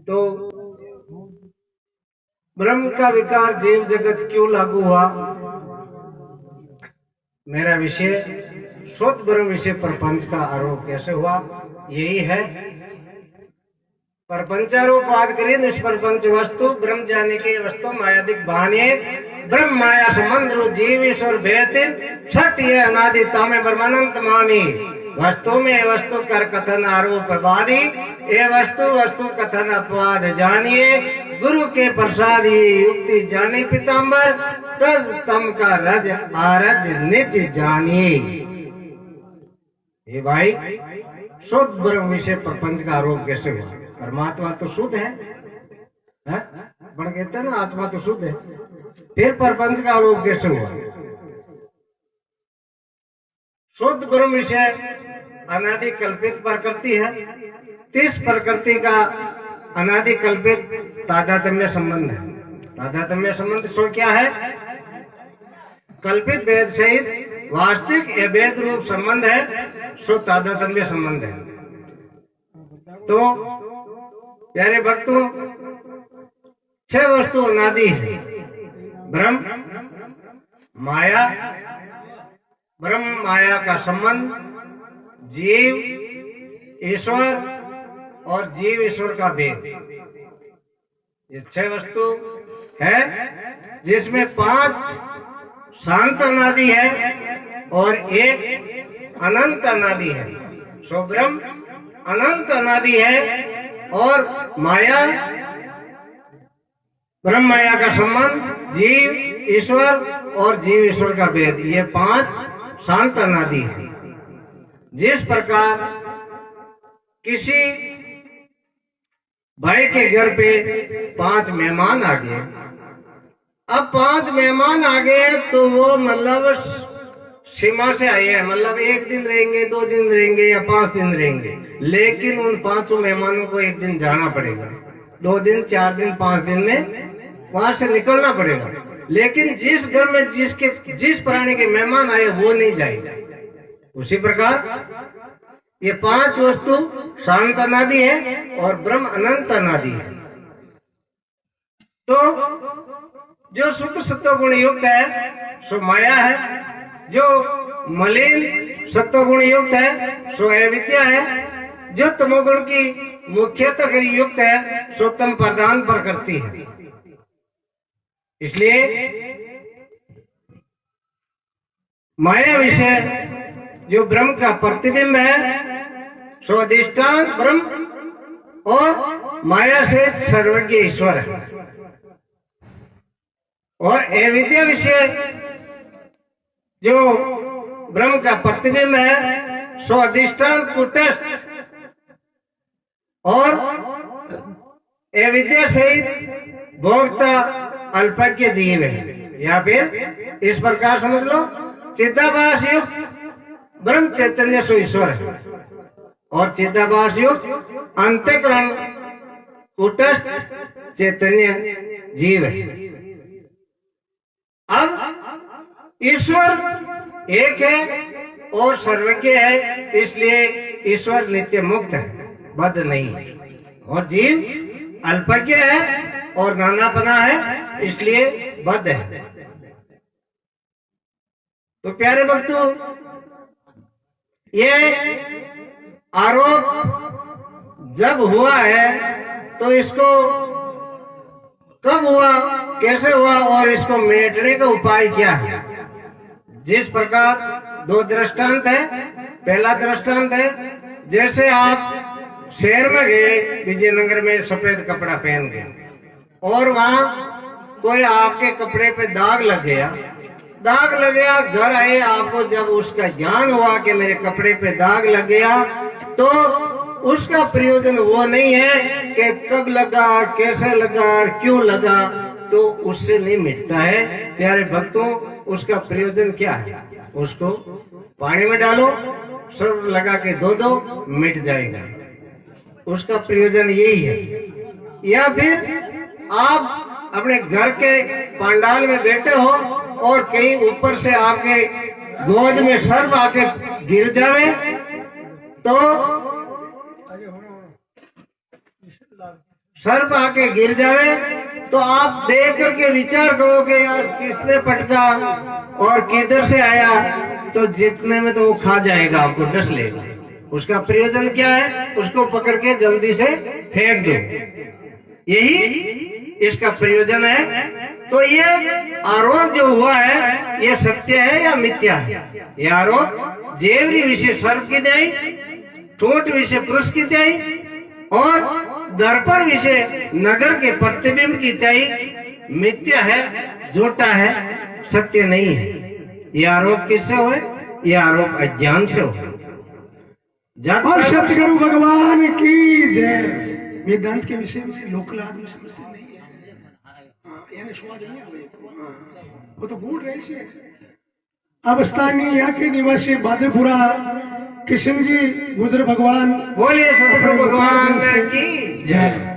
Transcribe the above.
तो ब्रह्म का विकार जीव जगत क्यों लागू हुआ? मेरा विषय शुद्ध ब्रह्म विषय प्रपंच का आरोप कैसे हुआ, यही है। प्रपंचारोपाद करिए निष्प्रपंच वस्तु ब्रह्म जाने के वस्तु मायादिक बहाने ब्रह्म माया संबंध जीव ईश्वर भेद छठ ये अनादि तामे ब्रह्मानंद मानी वस्तु में वस्तु कर कथन आरोप बादी ये वस्तु वस्तु कथन अपवाद जानिए गुरु के प्रसाद युक्ति जाने पीताम्बर तज तम का रज आरज निज जानिए। ये भाई शुद्ध ब्रह्म विषय प्रपंच का आरोप कैसे हुआ? परमात्मा तो शुद्ध है, बड़ कहते हैं ना आत्मा तो शुद्ध है, फिर प्रपंच का आरोप कैसे हुआ? शुद्ध ब्रह्म विषय अनादि कल्पित प्रकृति है। इस प्रकृति का अनादि कल्पित तादात्म्य संबंध है। तादात्म्य संबंध सो क्या है? कल्पित भेद सहित वास्तविक अभेद रूप संबंध है, सो तादात्म्य संबंध है। तो प्यारे भक्तों, 6 वस्तु अनादि है। ब्रह्म माया, ब्रह्म माया का संबंध, जीव ईश्वर और जीव ईश्वर का भेद, ये 6 वस्तु है, जिसमें 5 शांत अनादि है और 1 अनंत अनादि है। सो ब्रह्म अनंत अनादि है और माया, ब्रह्म माया का संबंध, जीव ईश्वर और जीव ईश्वर का भेद, ये 5 शांत अनादि है। जिस प्रकार किसी भाई के घर पे 5 मेहमान आ गए, अब 5 मेहमान आ गए तो वो मतलब सीमा से आए हैं, मतलब 1 दिन रहेंगे, 2 दिन रहेंगे या 5 दिन रहेंगे, लेकिन उन 5 मेहमानों को एक दिन जाना पड़ेगा, 2 दिन 4 दिन 5 दिन में वहां से निकलना पड़ेगा। लेकिन जिस घर में जिस प्राणी के मेहमान आए वो नहीं जाएगा। उसी प्रकार ये 5 वस्तु शांत अनादि है और ब्रह्म अनंत अनादि है। तो जो शुद्ध सत्वगुण युक्त है सो माया है, जो मलिन सत्वगुण युक्त है सो अविद्या है, जो तमोगुण की मुख्यतः युक्त है सो तम प्रधान प्रकृति है। इसलिए माया विषय जो ब्रह्म का प्रतिबिंब है सो अधिष्ठान ब्रह्म और माया से सर्वज्ञ ईश्वर है। और अविद्या विषय जो ब्रह्म का प्रतिबिंब है सो अधिष्ठान कुटस्थ और अविद्या सहित भोक्ता अल्पज्ञ जीव है। या फिर इस प्रकार समझ लो, चिदाभास युक्त ब्रह्म चैतन्य सो ईश्वर है और चिदाभास युक्त अंतःकरण कुटस्थ चैतन्य जीव है। अब ईश्वर एक है और सर्वज्ञ है, इसलिए ईश्वर नित्य मुक्त है, बद्ध नहीं है, और जीव अल्पज्ञ है और नानापना है, इसलिए बद्ध है। तो प्यारे भक्तों, ये आरोप जब हुआ है तो इसको कब हुआ, कैसे हुआ और इसको मिटने का उपाय क्या है? जिस प्रकार 2 दृष्टांत है। पहला दृष्टांत है, जैसे आप शहर में गए, विजयनगर में सफेद कपड़ा पहन गए और वहां कोई आपके कपड़े पे दाग लग गया, घर आए, आपको जब उसका ज्ञान हुआ कि मेरे कपड़े पे दाग लग गया, तो उसका प्रयोजन वो नहीं है कि कब लगा, कैसे लगा, क्यों लगा, तो उससे नहीं मिटता है। प्यारे भक्तों, उसका प्रयोजन क्या है? उसको पानी में डालो, सर्फ लगा के धो दो, मिट जाएगा। उसका प्रयोजन यही है। या फिर आप अपने घर के पंडाल में बैठे हो और कहीं ऊपर से आपके गोद में सर्फ आके गिर जावे, तो सर्प आके गिर जावे तो आप देख करके विचार करोगे यार किसने पटका और किधर से आया, तो जितने में तो वो खा जाएगा, आपको डस लेगा। उसका प्रयोजन क्या है? उसको पकड़ के जल्दी से फेंक दो, यही इसका प्रयोजन है। तो ये आरोप जो हुआ है ये सत्य है या मिथ्या है? ये आरोप जेवरी विषय सर्प की दई, ठोट विषय पुरुष की दई और दर्पण विषय नगर के प्रतिबिंब की तय मिथ्या है, झूठा है, सत्य नहीं है। ये आरोप किससे हुए? ये आरोप अज्ञान से हुए। और सतगुरु भगवान की जय। वेदांत के विषय में लोकल आदमी समझते नहीं है, यानी स्वाद नहीं आवे, वो तो बोल रहे थे। अब स्थानीय यहाँ के निवासी बादेपुरा किशन जी गुजर भगवान बोलिए सतगुरु भगवान की जय।